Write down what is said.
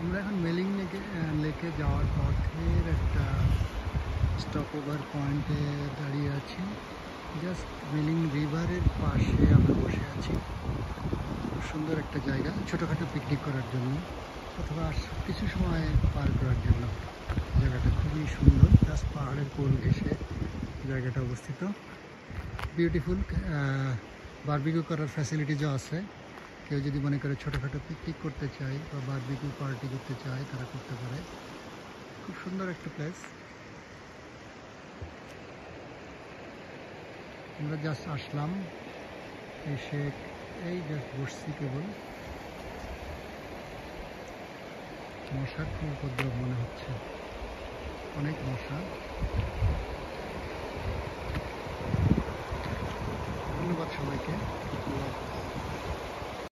আমরা এখন মেলিং লেকে যাওয়ার পথের একটা স্টপ ওভার পয়েন্টে দাঁড়িয়ে আছি। জাস্ট মেলিং রিভারের পাশে আমরা বসে আছি। খুব সুন্দর একটা জায়গা ছোটোখাটো পিকনিক করার জন্য অথবা কিছু সময় পার করার জন্য। জায়গাটা খুবই সুন্দর, জাস্ট পাহাড়ের কোল ঘেঁষে জায়গাটা অবস্থিত। বিউটিফুল। বারবিকিউ করার ফ্যাসিলিটিসও আছে। কেউ যদি মনে করে ছোটোখাটো পিকনিক করতে চায় বা বারবিকিউ পার্টি করতে চায় তারা করতে পারে। খুব সুন্দর একটা প্লেস। আমরা জাস্ট আসলাম, এসে এই জাস্ট বসছি কেবল। মশার খুব উপদ্রব মনে হচ্ছে, অনেক মশা। ধন্যবাদ সবাইকে।